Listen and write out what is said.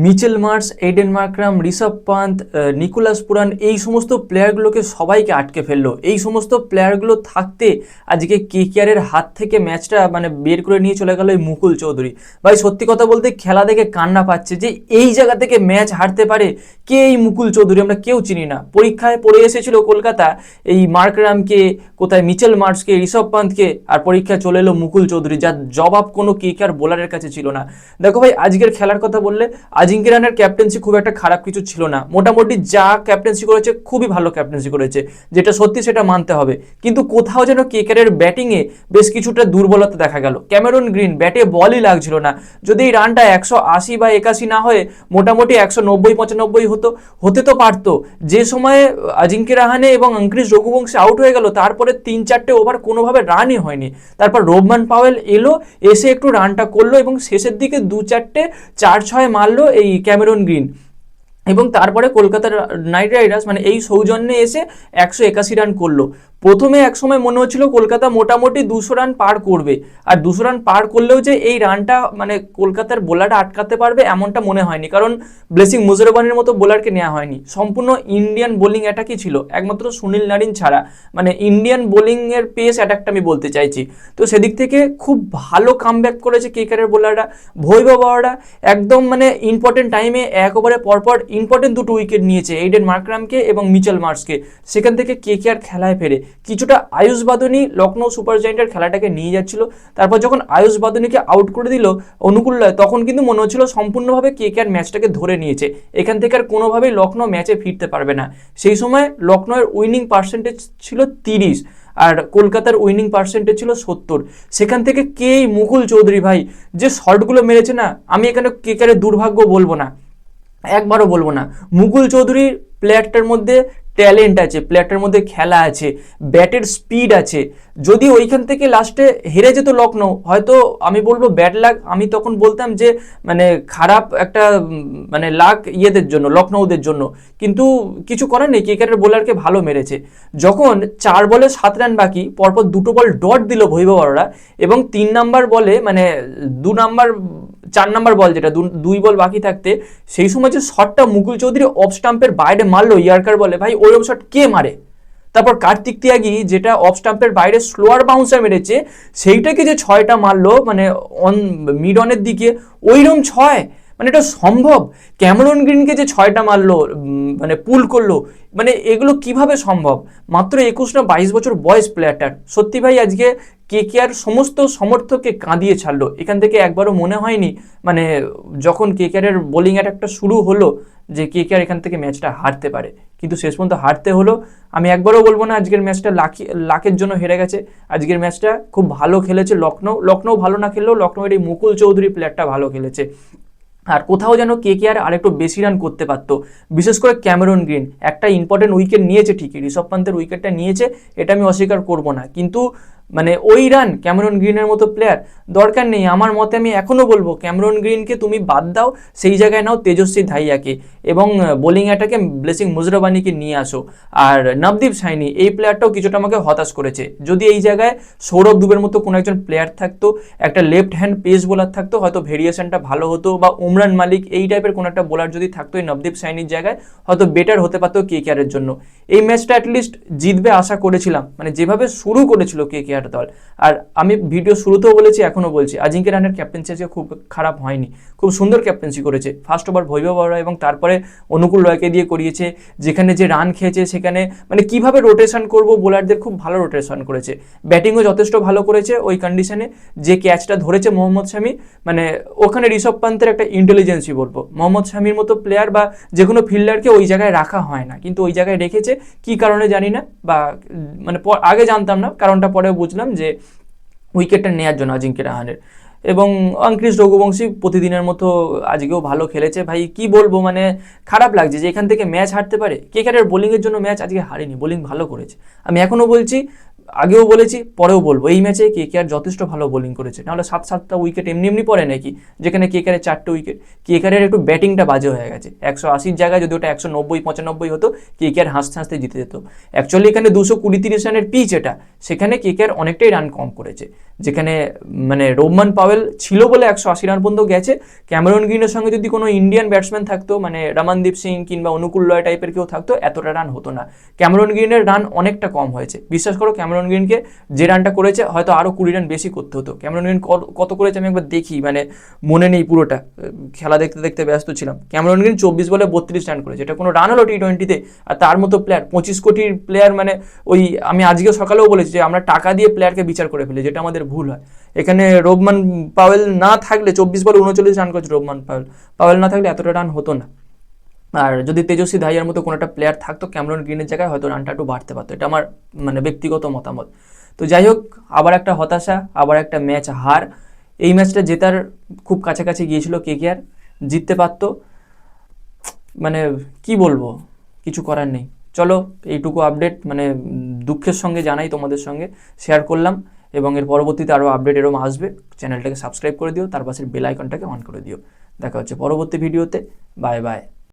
Mitchell Marsh, Aiden Markram, Rishabh Pant, Nicholas Pooran এই সমস্ত প্লেয়ারগুলোকে সবাইকে আটকে ফেললো। এই সমস্ত প্লেয়ারগুলো থাকতে আজকে কেকেআরের হাত থেকে ম্যাচটা বের করে নিয়ে চলে গেল এই মুকুল চৌধুরী। ভাই সত্যি কথা বলতে খেলা দেখে কান্না পাচ্ছে যে এই জায়গা থেকে ম্যাচ হারতে পারে কে এই মুকুল চৌধুরী, আমরা কেউ চিনি না। পরীক্ষায় পড়ে এসেছিল কলকাতা এই মার্করামকে, কোথায় মিচেল মার্শকে, ঋষভ পান্থকে, আর পরীক্ষায় চলে এলো মুকুল চৌধুরী, যার জবাব কোনো কেকেআর বোলারের কাছে ছিল না। দেখো ভাই আজকের খেলার কথা বললে আজিঙ্ক্য রাহানের ক্যাপ্টেন্সি খুব একটা খারাপ কিছু ছিল না, মোটামুটি যা ক্যাপ্টেন্সি করেছে খুবই ভালো ক্যাপ্টেন্সি করেছে, যেটা সত্যি সেটা মানতে হবে। কিন্তু কোথাও যেন কেকেআরের ব্যাটিংয়ে বেশ কিছুটা দুর্বলতা দেখা গেল। ক্যামেরন গ্রিন ব্যাটে বলই লাগছিল না। যদি এই রানটা 180 বা 81 না হয়ে মোটামুটি 190-95 হতে তো পারতো। যে সময়ে আজিঙ্ক্য রাহানে এবং অঙ্করিশ রঘুবংশী আউট হয়ে গেল তারপরে 3-4টে ওভার কোনোভাবে রানই হয়নি। তারপর রোবমান পাওয়েল এলো, এসে একটু রানটা করলো এবং শেষের দিকে 2-4টে 4-6 মারলো এই ক্যামেরন গ্রিন। এবং তারপরে কলকাতা নাইট রাইডার্স এই সৌজন্যে এসে 181 রান করলো। প্রথমে এক সময় মনে হচ্ছিল কলকাতা মোটামুটি 200 রান পার করবে, আর 200 রান পার করলেও যে এই রানটা কলকাতার বোলারটা আটকাতে পারবে এমনটা মনে হয়নি, কারণ ব্লেসিং মুজরাবানির মতো বোলারকে নেওয়া হয়নি। সম্পূর্ণ ইন্ডিয়ান বোলিং অ্যাটাকই ছিল, একমাত্র সুনীল নারিন ছাড়া। ইন্ডিয়ান বোলিংয়ের পেস অ্যাটাকটা আমি বলতে চাইছি। তো সেদিক থেকে খুব ভালো কামব্যাক করেছে কেকেআরের বোলাররা। বৈভব অরোরা একদম ইম্পর্টেন্ট টাইমে এক ওভারে পরপর ইম্পর্টেন্ট 2টো উইকেট নিয়েছে, এইডেন মার্করামকে এবং মিচেল মার্শকে। সেখান থেকে কেকেআর খেলায় ফেরে কিছুটা আয়ুষ বাদনী লখনৌ সুপার জায়েন্টের খেলাটাকে নিয়ে যাচ্ছিল। তারপর যখন আয়ুষ বাদনীকে আউট করে দিল অনুকূল রায়, তখন কিন্তু মনে হচ্ছিল সম্পূর্ণভাবে কেকেআর ম্যাচটাকে ধরে নিয়েছে, এখান থেকে আর কোনোভাবেই লখনৌ ম্যাচে ফিরতে পারবে না। সেই সময় লখনৌয়ের উইনিং পার্সেন্টেজ ছিল 30 আর কলকাতার উইনিং পার্সেন্টেজ ছিল 70। সেখান থেকে কে মুকুল চৌধুরী ভাই যে শটগুলো মেরেছে না, আমি এখানে কেকেআরের দুর্ভাগ্য বলবো না, একবারও বলবো না। মুকুল চৌধুরীর প্লেয়ারটার মধ্যে ট্যালেন্ট আছে, প্লেয়ারটার মধ্যে খেলা আছে, ব্যাটের স্পিড আছে। যদি ওইখান থেকে লাস্টে হেরে যেত লখনৌ, হয়তো আমি বলবো ব্যাড লাক, আমি তখন বলতাম যে খারাপ একটা লাক ইয়েদের জন্য, লখনৌদের জন্য। কিন্তু কিছু করার নেই, কেকেআরের বোলারকে ভালো মেরেছে। যখন 4 বলে 7 রান বাকি, পরপর 2টো বল ডট দিল বৈভব অরোরা, এবং 3 নাম্বার বলে 4 নাম্বার বল যেটা 2 বল বাকি থাকতে, সেই সময় যে শটটা মুকুল চৌধুরী অফ স্টাম্পের বাইরে মারলো ইয়র্কার বলে, ভাই ওরকম শট কে মারে? তারপর কার্তিক তিয়াগি যেটা অফ স্টাম্পের বাইরে স্লোয়ার বাউন্সার মেরেছে, সেইটাকে যে 6টা মারলো অন মিড অনের দিকে, ওইরকম 6 এটা সম্ভব? ক্যামেরন গ্রিনকে যে 6টা মারলো, পুল করলো, এগুলো কিভাবে সম্ভব? মাত্র 21 না 22 বছর বয়স প্লেয়ারটার। সত্যি ভাই আজকে কেকেআর সমস্ত সমর্থককে কাঁদিয়ে ছাড়লো। এখান থেকে একবারও মনে হয়নি যখন কেকেআরের বোলিং অ্যাটাকটা শুরু হলো যে কেকেআর এখান থেকে ম্যাচটা হারতে পারে, কিন্তু শেষ পর্যন্ত হারতে হলো। আমি একবারও বলবো না আজকের ম্যাচটা লাকের জন্য হেরে গেছে। আজকের ম্যাচটা খুব ভালো খেলেছে লখনৌ ভালো না খেললেও লখনৌয়ের এই মুকুল চৌধুরী প্লেয়ারটা ভালো খেলেছে। আর কোথাও যেন কেকেআর আরেকটু বেশি রান করতে পারতো, বিশেষ করে ক্যামেরন গ্রিন একটা ইম্পর্টেন্ট উইকেট নিয়েছে ঠিকই, ঋষভ পান্তের উইকেটটা নিয়েছে, এটা আমি অস্বীকার করবো না, কিন্তু ওই রান ক্যামেরন গ্রিনের মতো প্লেয়ার দরকার নেই আমার মতে। আমি এখনও বলবো ক্যামেরন গ্রিনকে তুমি বাদ দাও, সেই জায়গায় নাও তেজস্বী ধাইয়াকে, এবং বোলিং অ্যাটাকে ব্লেসিং মুজরাবানিকে নিয়ে আসো। আর নবদীপ সাইনি এই প্লেয়ারটাও কিছুটা আমাকে হতাশ করেছে। যদি এই জায়গায় সৌরভ দুবের মতো কোনো একজন প্লেয়ার থাকতো, একটা লেফট হ্যান্ড পেস বোলার থাকতো, হয়তো ভেরিয়েশনটা ভালো হতো, বা উমরান মালিক এই টাইপের কোনো একটা বোলার যদি থাকতো এই নবদীপ সাইনির জায়গায়, হয়তো বেটার হতে পারতো কেকেআরের জন্য। এই ম্যাচটা অ্যাটলিস্ট জিতবে আশা করেছিলাম, যেভাবে শুরু করেছিল কেকেআর দল। আর আমি ভিডিও শুরুতেও বলেছি, এখনো বলছি, আজিঙ্ক্য রাহানের ক্যাপ্টেন্সি আজকে খুব খারাপ হয়নি, খুব সুন্দর ক্যাপ্টেন্সি করেছে। ফার্স্ট ওভার বৈভব অরোরা এবং তারপরে অনুকূল রয়কে দিয়ে করিয়েছে, যেখানে যে রান খেয়েছে সেখানে কিভাবে রোটেশন করব বোলারদের খুব ভালো রোটেশন করেছে। ব্যাটিংও যথেষ্ট ভালো করেছে ওই কন্ডিশনে। যে ক্যাচটা ধরেছে মোহাম্মদ শামি, ওখানে ঋষভ পান্তের একটা ইন্টেলিজেন্সই বলবো। মোহাম্মদ শামির মতো প্লেয়ার বা যে কোনো ফিল্ডারকে ওই জায়গায় রাখা হয় না, কিন্তু ওই জায়গায় রেখেছে, কি কারণে জানি না, বা আগে জানতাম না, কারণটা পরে বুঝলাম যে উইকেটটা নেওয়ার জন্য আজিঙ্ক্য রাহানের। এবং অঙ্করিশ রঘুবংশী প্রতিদিনের মতো আজকেও ভালো খেলেছে। ভাই কি বলবো, খারাপ লাগছে যে এখান থেকে ম্যাচ হারতে পারে। কেকেআরের বোলিংয়ের জন্য ম্যাচ আজকে হারেনি, বোলিং ভালো করেছে। আমি এখনও বলছি আগেও বলেছি, পরেও বলবো, এই ম্যাচে কেকেআর যথেষ্ট ভালো বোলিং করেছে, নাহলে 7-7টা উইকেট এমনি এমনি পড়ে নাকি, যেখানে কেকেআরের 4টে উইকেট। কেকেআরের একটু ব্যাটিংটা বাজে হয়ে গেছে, 180 জায়গায় যদি ওটা 190-95 হতো, কেকেআর হাসতে হাসতে জিতে যেত। অ্যাকচুয়ালি এখানে 220-30 রানের পিচ এটা, সেখানে কেকেআর অনেকটাই রান কম করেছে, যেখানে মানে রোবমান পাওয়েল ছিল বলে 180 রান পর্যন্ত গেছে। ক্যামেরন গ্রিনের সঙ্গে যদি কোনো ইন্ডিয়ান ব্যাটসম্যান থাকতো, মানে রমনদীপ সিং কিংবা অনুকূল রয় টাইপের কেউ থাকতো, এতটা রান হতো না। ক্যামেরন গ্রিনের রান অনেকটা কম হয়েছে, বিশ্বাস করো। ক্যামেরন গ্রিনকে যে রানটা করেছে হয়তো আরও 20 রান বেশি করতে হতো। ক্যামেরন গ্রিন কত করেছে আমি একবার দেখি, মানে মনে নেই পুরোটা, খেলা দেখতে দেখতে ব্যস্ত ছিলাম। ক্যামেরন গ্রিন 24 বলে 32 রান করেছে, এটা কোনো রান হলো টি20তে? আর তার মতো প্লেয়ার, 25 কোটির প্লেয়ার, মানে ওই আমি আজকে সকালেও বলেছি যে আমরা টাকা দিয়ে প্লেয়ারকে বিচার করে ফেলি, যেটা আমাদের ভুল হয়। এখানে রোবমান পাওয়েল না থাকলে 24 বলে 39 রান করেছে রোবমান পাওয়েল না থাকলে এতটা রান হতো না। আর যদি তেজস্বী ধাইয়ার মতো কোনো একটা প্লেয়ার থাকতো ক্যামেরন গ্রিনের জায়গায়, হয়তো রানটা একটু বাড়তে পারতো। এটা আমার মানে ব্যক্তিগত মতামত। তো যাই হোক, আবার একটা হতাশা, আবার একটা ম্যাচ হার। এই ম্যাচটা জেতার খুব কাছাকাছি গিয়েছিল কেকেআর, জিততে পারতো। মানে কি বলবো, কিছু করার নেই। চলো, এইটুকু আপডেট মানে দুঃখের সঙ্গে জানাই, তোমাদের সঙ্গে শেয়ার করলাম। এবং এর পরবর্তীতে আরও আপডেট এরকম আসবে। চ্যানেলটাকে সাবস্ক্রাইব করে দিও, তার পাশের বেল আইকনটাকে অন করে দিও। দেখা হচ্ছে পরবর্তী ভিডিওতে। Bye bye.